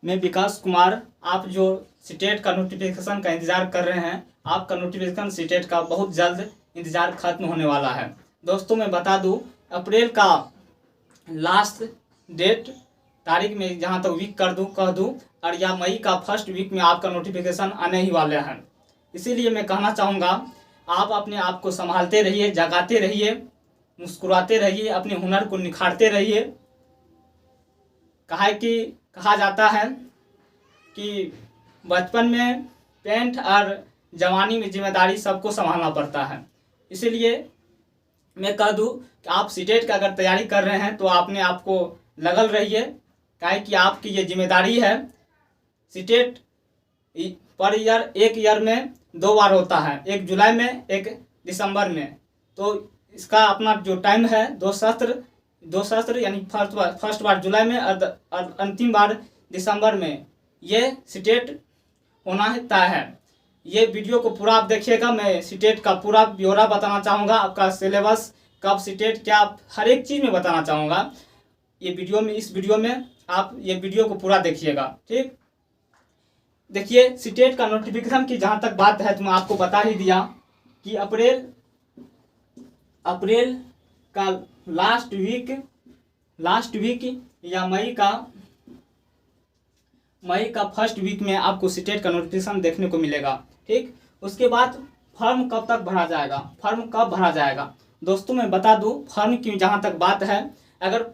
मैं विकास कुमार। आप जो सीटेट का नोटिफिकेशन का इंतज़ार कर रहे हैं, आपका नोटिफिकेशन सीटेट का बहुत जल्द इंतज़ार खत्म होने वाला है। दोस्तों मैं बता दूं, अप्रैल का लास्ट डेट तारीख में जहां तक वीक कह दूं और या मई का फर्स्ट वीक में आपका नोटिफिकेशन आने ही वाले हैं। इसीलिए मैं कहना चाहूँगा, आप अपने आप को संभालते रहिए, जगाते रहिए, मुस्कुराते रहिए, अपने हुनर को निखारते रहिए। कहा जाता है कि बचपन में पेंट और जवानी में जिम्मेदारी सबको संभालना पड़ता है। इसीलिए मैं कह दूं कि आप सीटेट का अगर तैयारी कर रहे हैं तो अपने आप को लगल रहिए, काहे कि आपकी ये जिम्मेदारी है। सीटेट पर ईयर एक ईयर में 2 बार होता है, एक जुलाई में, एक दिसंबर में। तो इसका अपना जो टाइम है, दो सत्र यानी फर्स्ट बार जुलाई में और अंतिम बार दिसंबर में ये सीटेट होना तय है। ये वीडियो को पूरा आप देखिएगा। मैं सीटेट का पूरा ब्यौरा बताना चाहूँगा, आपका सिलेबस कब सीटेट क्या हर एक चीज़ में बताना चाहूँगा। इस वीडियो में आप ये वीडियो को पूरा देखिएगा, ठीक। देखिए, सीटेट का नोटिफिकेशन की जहाँ तक बात है तो मैं आपको बता ही दिया कि अप्रैल का लास्ट वीक या मई का फर्स्ट वीक में आपको सीटेट का नोटिफिकेशन देखने को मिलेगा, ठीक। उसके बाद फॉर्म कब तक भरा जाएगा, फॉर्म कब भरा जाएगा दोस्तों मैं बता दूं। फॉर्म की जहां तक बात है, अगर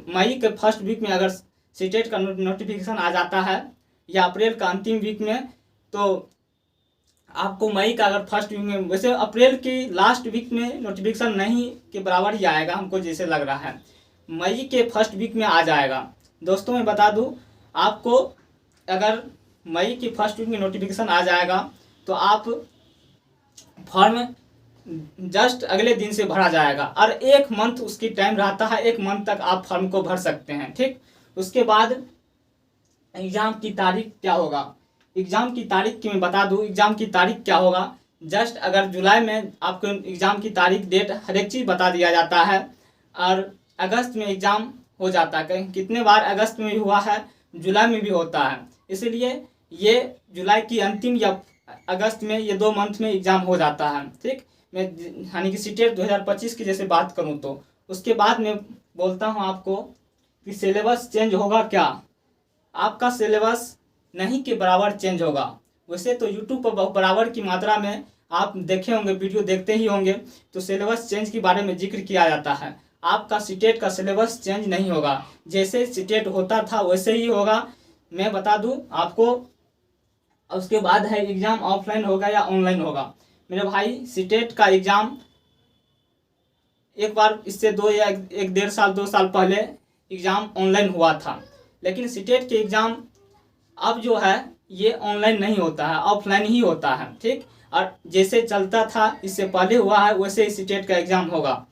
मई के फर्स्ट वीक में अगर सीटेट का नोटिफिकेशन आ जाता है या अप्रैल का अंतिम वीक में, तो आपको मई का अगर फर्स्ट वीक में, वैसे अप्रैल की लास्ट वीक में नोटिफिकेशन नहीं के बराबर ही आएगा हमको जैसे लग रहा है, मई के फर्स्ट वीक में आ जाएगा। दोस्तों मैं बता दूं, आपको अगर मई की फर्स्ट वीक में नोटिफिकेशन आ जाएगा तो आप फॉर्म जस्ट अगले दिन से भरा जाएगा और 1 मंथ उसकी टाइम रहता है, 1 मंथ तक आप फॉर्म को भर सकते हैं, ठीक। उसके बाद एग्ज़ाम की तारीख क्या होगा, एग्ज़ाम की तारीख की मैं बता दूं, एग्ज़ाम की तारीख क्या होगा। जस्ट अगर जुलाई में आपको एग्ज़ाम की तारीख डेट हर एक चीज़ बता दिया जाता है और अगस्त में एग्ज़ाम हो जाता है। कहीं कितने बार अगस्त में भी हुआ है, जुलाई में भी होता है। इसीलिए ये जुलाई की अंतिम या अगस्त में ये 2 मंथ में एग्ज़ाम हो जाता है, ठीक। मैं यानी कि सीटेट 2025 की जैसे बात करूं तो उसके बाद मैं बोलता हूं आपको कि सिलेबस चेंज होगा क्या। आपका सिलेबस नहीं के बराबर चेंज होगा। वैसे तो यूट्यूब पर बराबर की मात्रा में आप देखे होंगे, वीडियो देखते ही होंगे, तो सिलेबस चेंज के बारे में जिक्र किया जाता है। आपका सीटेट का सिलेबस चेंज नहीं होगा, जैसे सीटेट होता था वैसे ही होगा। मैं बता दूं आपको। उसके बाद है एग्ज़ाम ऑफलाइन होगा या ऑनलाइन होगा। मेरे भाई, सीटेट का एग्ज़ाम एक बार इससे 2 साल पहले एग्ज़ाम ऑनलाइन हुआ था, लेकिन सीटेट के एग्ज़ाम अब जो है ये ऑनलाइन नहीं होता है, ऑफलाइन ही होता है, ठीक। और जैसे चलता था इससे पहले हुआ है वैसे ही सीटेट का एग्ज़ाम होगा।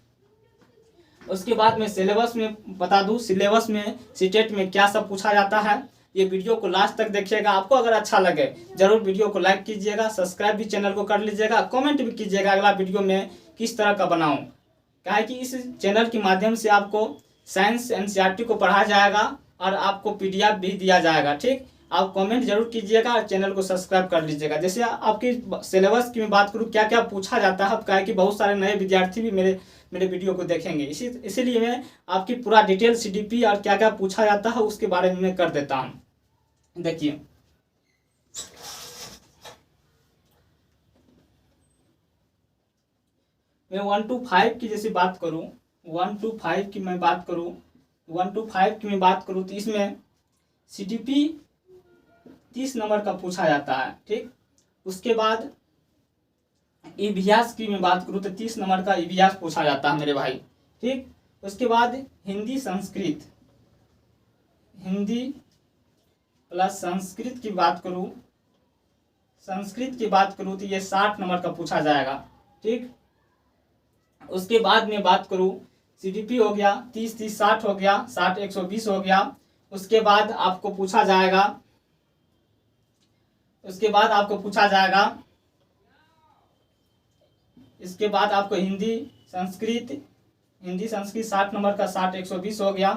उसके बाद में सिलेबस में बता दूं, सिलेबस में सीटेट में क्या सब पूछा जाता है। ये वीडियो को लास्ट तक देखिएगा। आपको अगर अच्छा लगे जरूर वीडियो को लाइक कीजिएगा, सब्सक्राइब भी चैनल को कर लीजिएगा, कमेंट भी कीजिएगा अगला वीडियो में किस तरह का बनाऊं। क्या है कि इस चैनल के माध्यम से आपको साइंस एनसीईआरटी को पढ़ाया जाएगा और आपको पीडीएफ भी दिया जाएगा, ठीक। आप कमेंट जरूर कीजिएगा और चैनल को सब्सक्राइब कर लीजिएगा। जैसे आपकी सिलेबस की मैं बात करूँ क्या क्या पूछा जाता है, क्या है कि बहुत सारे नए विद्यार्थी भी मेरे वीडियो को देखेंगे, इसीलिए मैं आपकी पूरा डिटेल सीडीपी और क्या क्या पूछा जाता है उसके बारे में कर देता हूँ। देखिए, मैं 1 to 5 की जैसे बात करूं, 1 to 5 की मैं बात करूं, 1 to 5 की मैं बात करूं तो इसमें सीडीपी 30 नंबर का पूछा जाता है, ठीक। उसके बाद इतिहास की मैं बात करूं तो 30 नंबर का इतिहास पूछा जाता है मेरे भाई, ठीक। उसके बाद हिंदी प्लस संस्कृत की बात करूं, तो ये 60 नंबर का पूछा जाएगा, ठीक। उसके बाद में बात करूं, सीडीपी हो गया 30-30-60 हो गया, 60-120 हो गया। उसके बाद आपको पूछा जाएगा, इसके बाद आपको हिंदी संस्कृत 60 नंबर का 60-120 हो गया।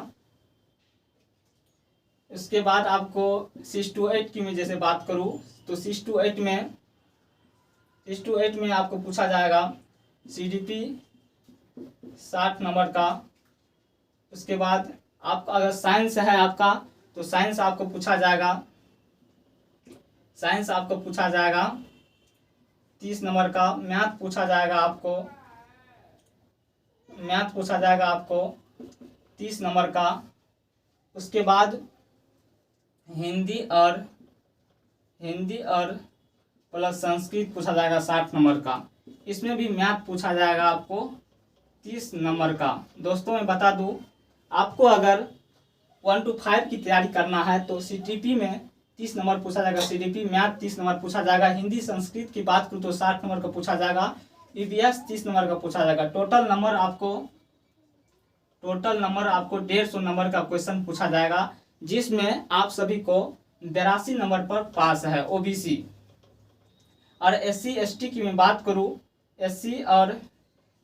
उसके बाद आपको 6 to 8 की मैं जैसे बात करूँ तो 6 to 8 में आपको पूछा जाएगा CDP 60 नंबर का। उसके बाद आपका अगर साइंस है आपका तो साइंस आपको पूछा जाएगा 30 नंबर का। मैथ पूछा जाएगा आपको 30 नंबर का। उसके बाद हिंदी और प्लस संस्कृत पूछा जाएगा 60 नंबर का। इसमें भी मैथ पूछा जाएगा आपको 30 नंबर का। दोस्तों मैं बता दूं, आपको अगर 1 to 5 की तैयारी करना है तो CTP में 30 नंबर पूछा जाएगा, CDP मैथ 30 नंबर पूछा जाएगा, हिंदी संस्कृत की बात करूँ तो 60 नंबर का पूछा जाएगा, EVS 30 नंबर का पूछा जाएगा। टोटल नंबर आपको 150 नंबर का क्वेश्चन पूछा जाएगा, जिसमें आप सभी को 82 नंबर पर पास है OBC। और SC ST की मैं बात करूँ, SC और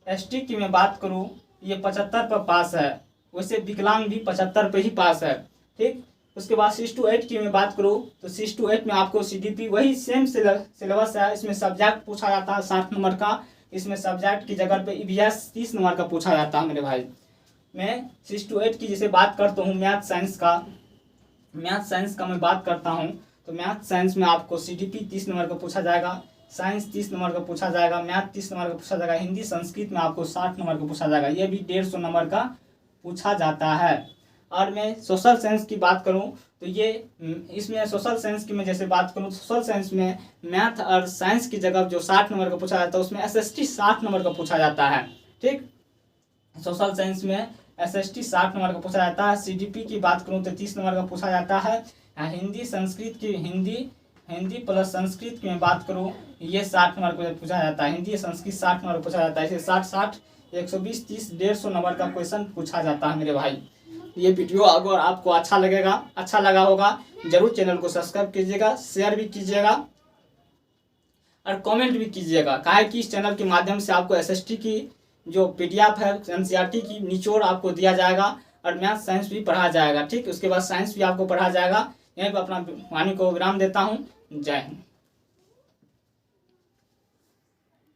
ST की मैं बात करूँ ये 75 पर पास है। वैसे विकलांग भी 75 पे ही पास है, ठीक। उसके बाद 6 to 8 की मैं बात करूँ तो 6 to 8 में आपको CDP वही सेम सिलेबस है। इसमें सब्जेक्ट पूछा जाता है 60 नंबर का। इसमें सब्जेक्ट की जगह पे EVS 30 नंबर का पूछा जाता है मेरे भाई। मैं 6 to 8 की जैसे बात करता हूँ मैथ साइंस का मैं बात करता हूँ तो मैथ साइंस में आपको CDP 30 नंबर का पूछा जाएगा, साइंस 30 नंबर का पूछा जाएगा, मैथ 30 नंबर का पूछा जाएगा, हिंदी संस्कृत में आपको 60 नंबर का पूछा जाएगा। ये भी 150 नंबर का पूछा जाता है। और मैं सोशल साइंस की बात करूं तो ये इसमें सोशल साइंस की मैं जैसे बात करूं, सोशल साइंस में मैथ और साइंस की जगह जो 60 नंबर का पूछा जाता है उसमें SST 60 नंबर का पूछा जाता है, ठीक। सोशल साइंस में SST 60 नंबर का पूछा जाता है। CDP की बात करूं तो 30 नंबर का पूछा जाता है। हिंदी प्लस संस्कृत की मैं बात करूं ये 60 नंबर का पूछा जाता है, हिंदी संस्कृत 60 नंबर पूछा जाता है। इसे 60 120 30 150 नंबर का क्वेश्चन पूछा जाता है मेरे भाई। ये वीडियो अगर आपको अच्छा लगा होगा जरूर चैनल को सब्सक्राइब कीजिएगा, शेयर भी कीजिएगा और कमेंट भी कीजिएगा। काहे कि इस चैनल के माध्यम से आपको SST की जो PDF है NCERT की निचोड़ आपको दिया जाएगा और मैथ साइंस भी पढ़ा जाएगा, ठीक। उसके बाद साइंस भी आपको पढ़ा जाएगा। यहीं पर अपना वाणी को विराम देता हूँ। जय हिंद।